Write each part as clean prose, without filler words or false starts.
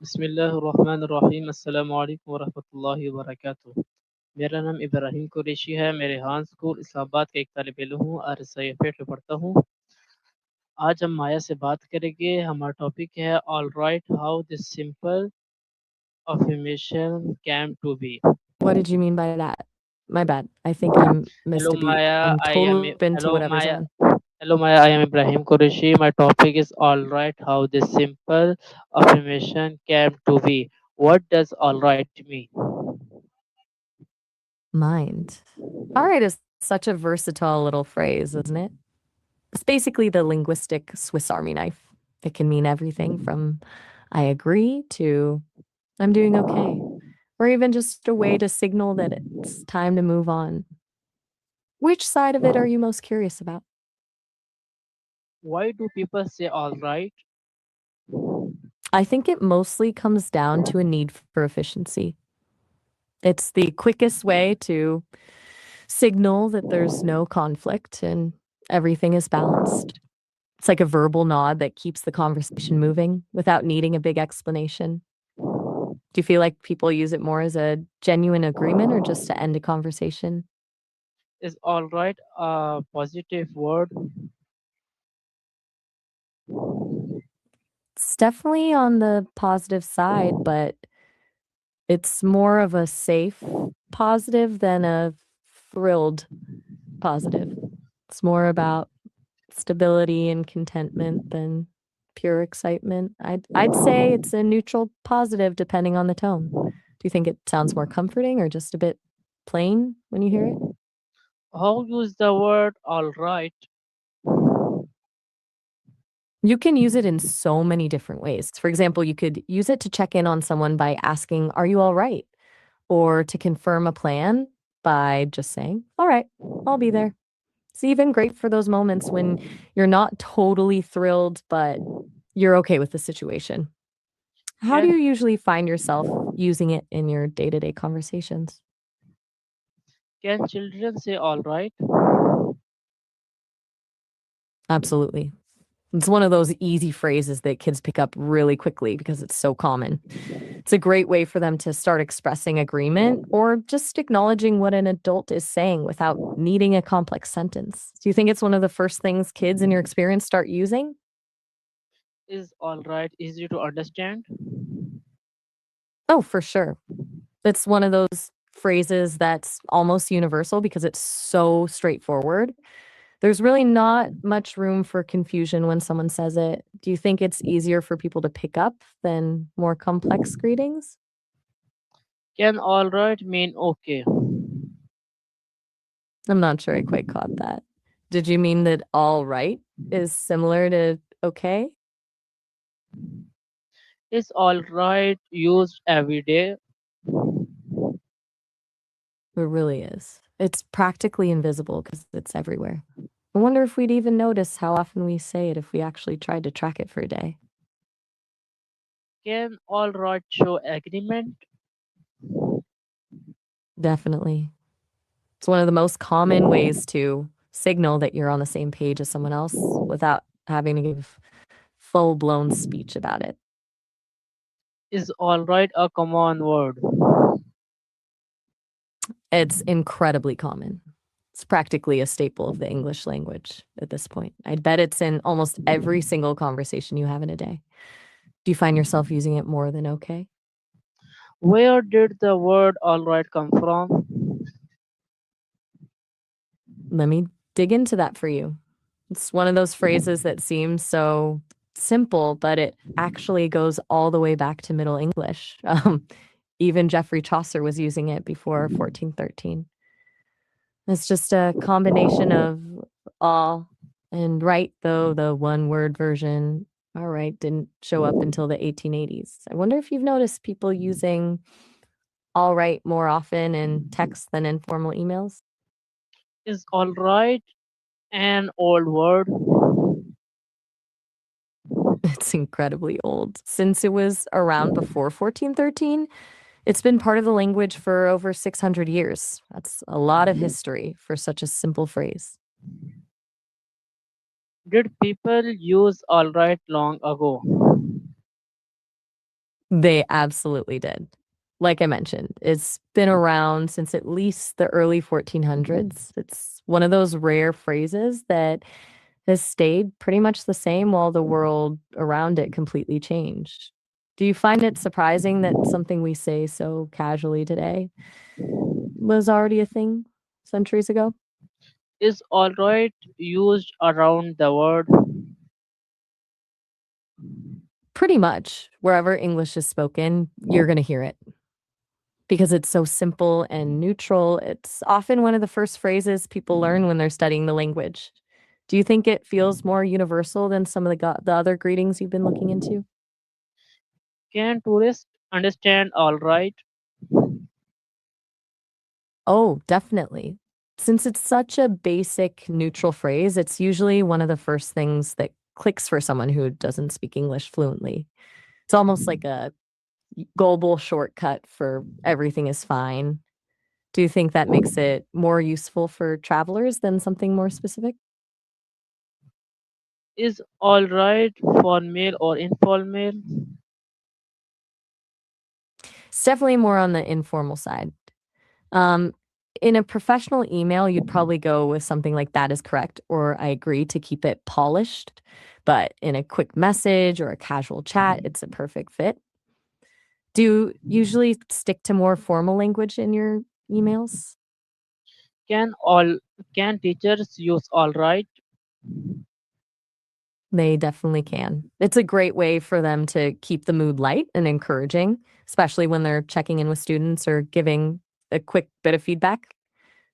बिस्मिल्लाहिर्रहमानिर्रहीम अस्सलामु अलैकुम वरहमतुल्लाहि वबरकातुहू। मेरा नाम इब्राहिम कुरैशी है। मैं रेहान स्कूल इस्लामाबाद का एक तालिब इल्म हूँ और सैफेट में पढ़ता हूँ। आज हम माया से बात करेंगे। हमारा टॉपिक है all right how this simple affirmation came to be. What did you mean by that? My bad. I think I missed Hello a beat. Maya, I'm I totally am open to hello whatever's Maya. on. Hello Maya, I am Ibrahim Qureshi. My topic is all right how this simple affirmation came to be. What does all right mean? Mind. All right is such a versatile little phrase, isn't it? It's basically the linguistic Swiss Army knife. It can mean everything from I agree to I'm doing okay, or even just a way to signal that it's time to move on. Which side of it are you most curious about? Why do people say all right? I think it mostly comes down to a need for efficiency. It's the quickest way to signal that there's no conflict and everything is balanced. It's like a verbal nod that keeps the conversation moving without needing a big explanation. Do you feel like people use it more as a genuine agreement or just to end a conversation? Is all right a positive word? It's definitely on the positive side, but it's more of a safe positive than a thrilled positive. It's more about stability and contentment than pure excitement. I'd say it's a neutral positive depending on the tone. Do you think it sounds more comforting or just a bit plain when you hear it? How use the word all right? You can use it in so many different ways. For example, you could use it to check in on someone by asking, "Are you all right?" Or to confirm a plan by just saying, "All right, I'll be there." It's even great for those moments when you're not totally thrilled, but you're okay with the situation. How do Can you usually find yourself using it in your day-to-day conversations? can children say all right? Absolutely. It's one of those easy phrases that kids pick up really quickly because it's so common. It's a great way for them to start expressing agreement or just acknowledging what an adult is saying without needing a complex sentence. Do you think it's one of the first things kids in your experience start using? Is all right easy to understand? Oh, for sure. It's one of those phrases that's almost universal because it's so straightforward. There's really not much room for confusion when someone says it. Do you think it's easier for people to pick up than more complex greetings? Can all right mean okay? I'm not sure I quite caught that. Did you mean that all right is similar to okay? Is all right used every day? It really is. It's practically invisible because it's everywhere. I wonder if we'd even notice how often we say it if we actually tried to track it for a day. Can all right show agreement? Definitely. It's one of the most common ways to signal that you're on the same page as someone else without having to give full-blown speech about it. Is all right a common word? It's incredibly common. It's practically a staple of the English language at this point. I'd bet it's in almost every single conversation you have in a day. Do you find yourself using it more than okay? Where did the word all right come from? Let me dig into that for you. It's one of those phrases that seems so simple, but it actually goes all the way back to Middle English. Even Geoffrey Chaucer was using it before 1413. It's just a combination of all and right, though the one word version, all right, didn't show up until the 1880s. I wonder if you've noticed people using all right more often in text than in formal emails. Is all right an old word? It's incredibly old. Since it was around before 1413, it's been part of the language for over 600 years. That's a lot of history for such a simple phrase. Did people use all right long ago? They absolutely did. Like I mentioned, it's been around since at least the early 1400s. It's one of those rare phrases that has stayed pretty much the same while the world around it completely changed. Do you find it surprising that something we say so casually today was already a thing centuries ago? Is alright used around the world? Pretty much wherever English is spoken, you're going to hear it. Because it's so simple and neutral, it's often one of the first phrases people learn when they're studying the language. Do you think it feels more universal than some of the other greetings you've been looking into? Can tourists understand alright? Oh, definitely. Since it's such a basic neutral phrase, it's usually one of the first things that clicks for someone who doesn't speak English fluently. It's almost like a global shortcut for everything is fine. Do you think that makes it more useful for travelers than something more specific? Is alright formal or informal? It's definitely more on the informal side. Um, in a professional email, you'd probably go with something like "That is correct," or "I agree," to keep it polished. But in a quick message or a casual chat, it's a perfect fit. Do you usually stick to more formal language in your emails? Can all can teachers use alright? They definitely can. It's a great way for them to keep the mood light and encouraging, especially when they're checking in with students or giving a quick bit of feedback.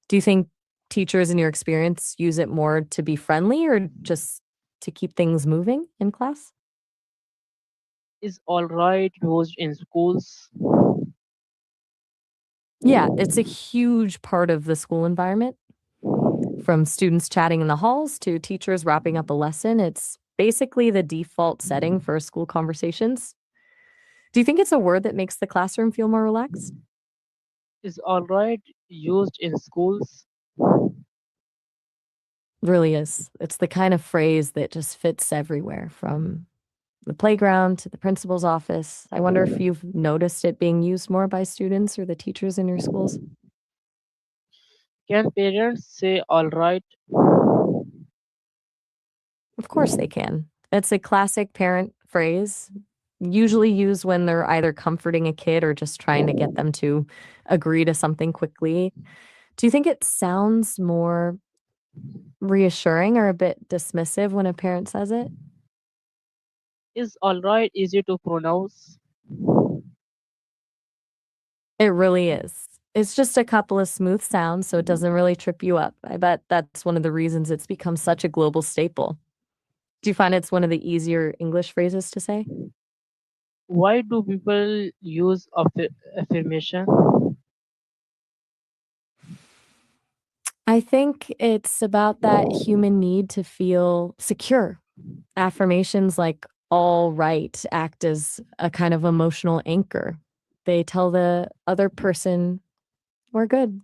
Do you think teachers in your experience use it more to be friendly or just to keep things moving in class? Is alright used in schools? Yeah, it's a huge part of the school environment. From students chatting in the halls to teachers wrapping up a lesson, it's basically the default setting for school conversations. Do you think it's a word that makes the classroom feel more relaxed? Is alright used in schools? Really is. It's the kind of phrase that just fits everywhere from the playground to the principal's office. I wonder if you've noticed it being used more by students or the teachers in your schools? Can parents say alright? Of course they can. It's a classic parent phrase, usually used when they're either comforting a kid or just trying to get them to agree to something quickly. Do you think it sounds more reassuring or a bit dismissive when a parent says it? Is alright easy to pronounce? It really is. It's just a couple of smooth sounds, so it doesn't really trip you up. I bet that's one of the reasons it's become such a global staple. Do you find it's one of the easier English phrases to say? Why do people use affirmation? I think it's about that human need to feel secure. Affirmations like all right act as a kind of emotional anchor. They tell the other person, we're good.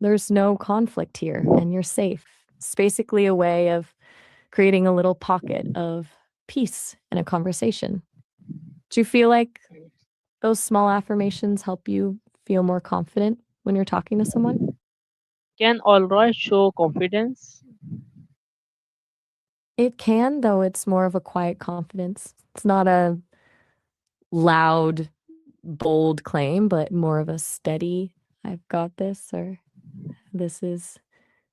There's no conflict here and you're safe. It's basically a way of creating a little pocket of peace in a conversation. Do you feel like those small affirmations help you feel more confident when you're talking to someone? Can alright show confidence? It can, though it's more of a quiet confidence. It's not a loud, bold claim, but more of a steady, I've got this, or this is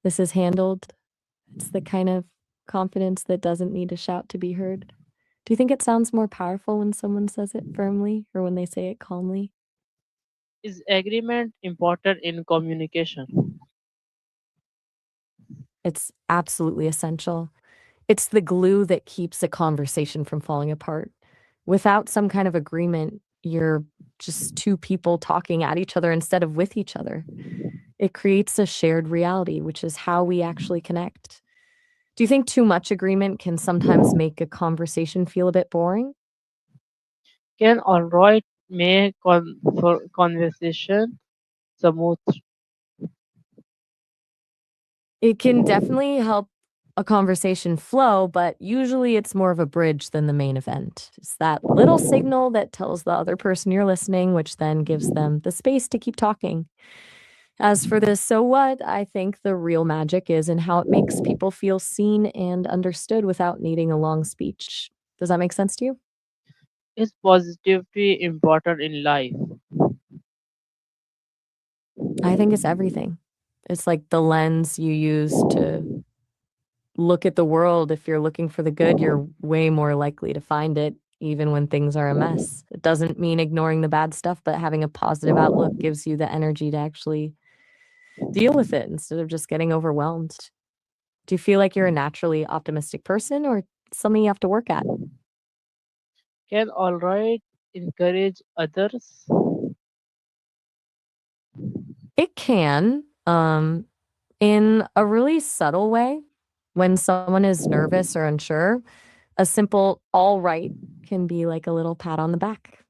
this is handled. It's the kind of confidence that doesn't need to shout to be heard. Do you think it sounds more powerful when someone says it firmly or when they say it calmly? Is agreement important in communication? It's absolutely essential. It's the glue that keeps a conversation from falling apart. Without some kind of agreement, you're just two people talking at each other instead of with each other. It creates a shared reality, which is how we actually connect. Do you think too much agreement can sometimes make a conversation feel a bit boring? Can alright make conversation smooth? It can definitely help a conversation flow, but usually it's more of a bridge than the main event. It's that little signal that tells the other person you're listening, which then gives them the space to keep talking. As for this so what, I think the real magic is in how it makes people feel seen and understood without needing a long speech. Does that make sense to you? Is positivity important in life? I think it's everything. It's like the lens you use to look at the world. If you're looking for the good, you're way more likely to find it, even when things are a mess. It doesn't mean ignoring the bad stuff, but having a positive outlook gives you the energy to actually deal with it instead of just getting overwhelmed. Do you feel like you're a naturally optimistic person or something you have to work at? Can all right encourage others? It can, in a really subtle way. When someone is nervous or unsure, a simple all right can be like a little pat on the back.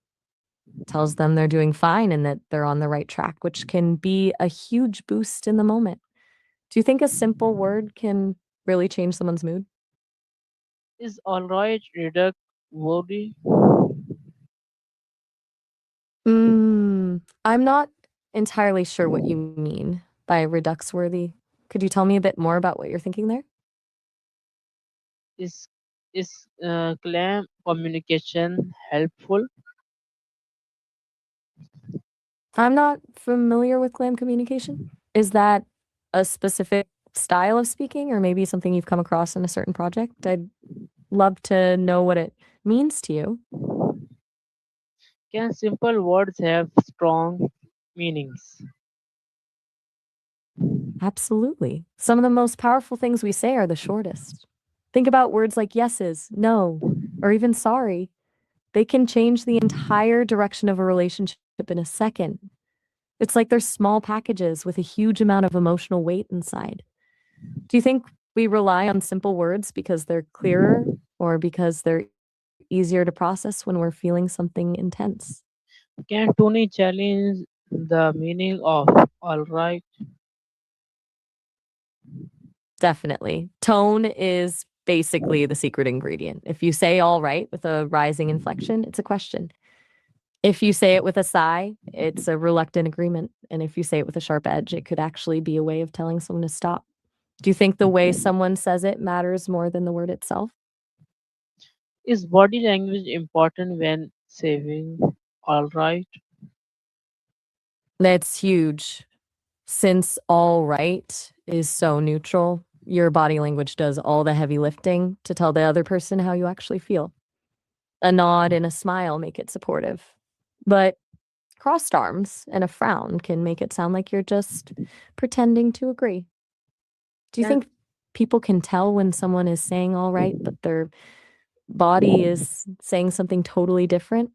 Tells them they're doing fine and that they're on the right track, which can be a huge boost in the moment. Do you think a simple word can really change someone's mood? Is all right reduce worry? I'm not entirely sure what you mean by redux worthy. Could you tell me a bit more about what you're thinking there? Is claim communication helpful? I'm not familiar with glam communication. Is that a specific style of speaking or maybe something you've come across in a certain project? I'd love to know what it means to you. Can simple words have strong meanings? Absolutely. Some of the most powerful things we say are the shortest. Think about words like yeses, no, or even sorry. They can change the entire direction of a relationship in a second. It's like they're small packages with a huge amount of emotional weight inside. Do you think we rely on simple words because they're clearer or because they're easier to process when we're feeling something intense? Can Tony challenge the meaning of all right? Definitely. Tone is basically the secret ingredient. If you say all right with a rising inflection, it's a question. If you say it with a sigh, it's a reluctant agreement. And if you say it with a sharp edge, it could actually be a way of telling someone to stop. Do you think the way someone says it matters more than the word itself? Is body language important when saying all right? That's huge. Since all right is so neutral, your body language does all the heavy lifting to tell the other person how you actually feel. A nod and a smile make it supportive. But crossed arms and a frown can make it sound like you're just pretending to agree. Do you Can think people can tell when someone is saying all right, but their body is saying something totally different?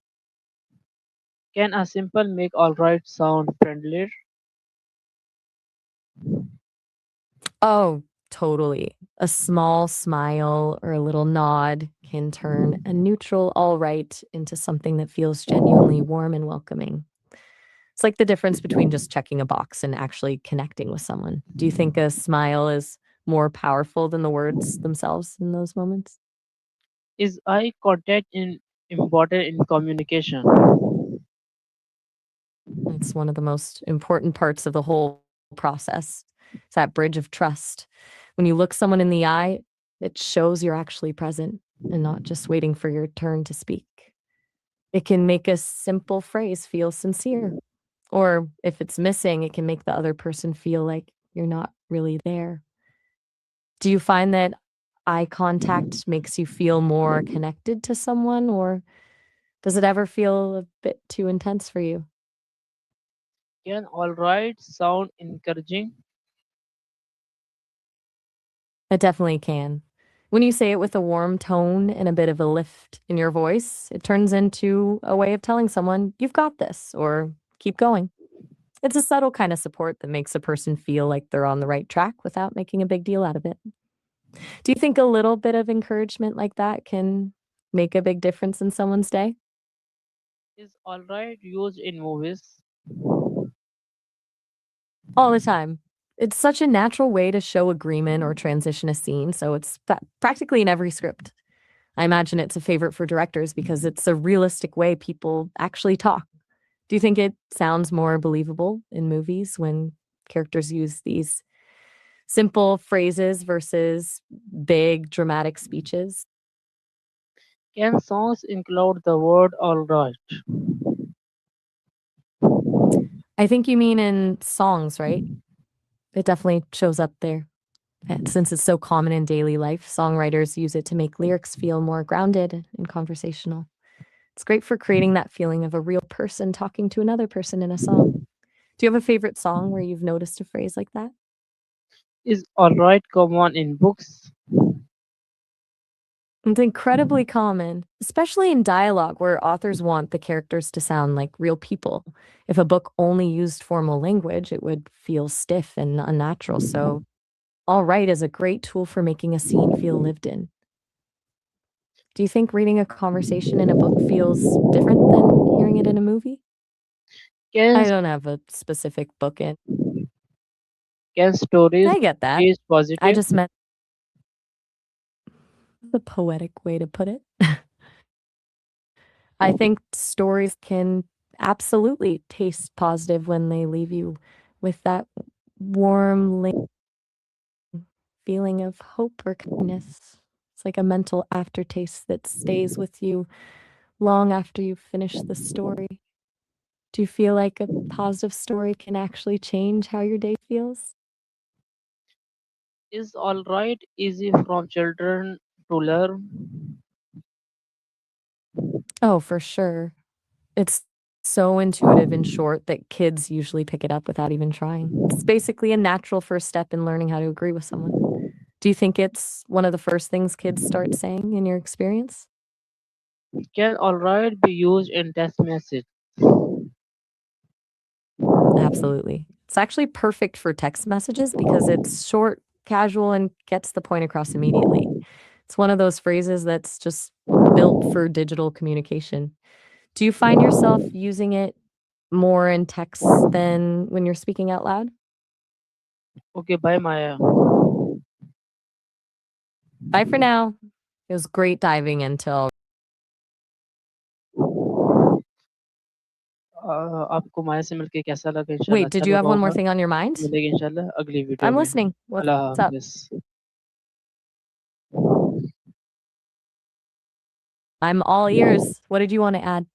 can a simple make all right sound friendlier? Oh, totally. A small smile or a little nod can turn a neutral all right into something that feels genuinely warm and welcoming. It's like the difference between just checking a box and actually connecting with someone. Do you think a smile is more powerful than the words themselves in those moments? Is eye contact important in communication? It's one of the most important parts of the whole process. It's that bridge of trust. When you look someone in the eye, it shows you're actually present and not just waiting for your turn to speak. It can make a simple phrase feel sincere. Or if it's missing, it can make the other person feel like you're not really there. Do you find that eye contact makes you feel more connected to someone, or does it ever feel a bit too intense for you? Can all right sound encouraging? It definitely can. When you say it with a warm tone and a bit of a lift in your voice, it turns into a way of telling someone, you've got this, or keep going. It's a subtle kind of support that makes a person feel like they're on the right track without making a big deal out of it. Do you think a little bit of encouragement like that can make a big difference in someone's day? Is all right used in movies? All the time. It's such a natural way to show agreement or transition a scene, so it's practically in every script. I imagine it's a favorite for directors because it's a realistic way people actually talk. Do you think it sounds more believable in movies when characters use these simple phrases versus big dramatic speeches? Can songs include the word alright? I think you mean in songs, right? It definitely shows up there. Since it's so common in daily life, songwriters use it to make lyrics feel more grounded and conversational. It's great for creating that feeling of a real person talking to another person in a song. Do you have a favorite song where you've noticed a phrase like that? Is alright common in books? It's incredibly common, especially in dialogue where authors want the characters to sound like real people. If a book only used formal language, it would feel stiff and unnatural. So, all right is a great tool for making a scene feel lived in. Do you think reading a conversation in a book feels different than hearing it in a movie? Can I don't have a specific book in. can stories I get that. be I positive? just meant the poetic way to put it. I think stories can absolutely taste positive when they leave you with that warm feeling of hope or kindness. It's like a mental aftertaste that stays with you long after you finish the story. Do you feel like a positive story can actually change how your day feels? Is alright easy from children to learn? Oh, for sure. It's so intuitive and short that kids usually pick it up without even trying. It's basically a natural first step in learning how to agree with someone. Do you think it's one of the first things kids start saying in your experience? Can alright be used in text message? Absolutely. It's actually perfect for text messages because it's short, casual, and gets the point across immediately. It's one of those phrases that's just built for digital communication. Do you find yourself using it more in texts than when you're speaking out loud? Okay, bye Maya. Bye for now. It was great diving into all. आपको माया से मिलके कैसा लगा? इंशाल्लाह Wait, अच्छा did you have लगा one more होगा। thing on your mind? मिलेंगे इंशाल्लाह अगली वीडियो I'm में। listening. What's अल्लाह up? हाफ़िज़। I'm all ears. What did you want to add?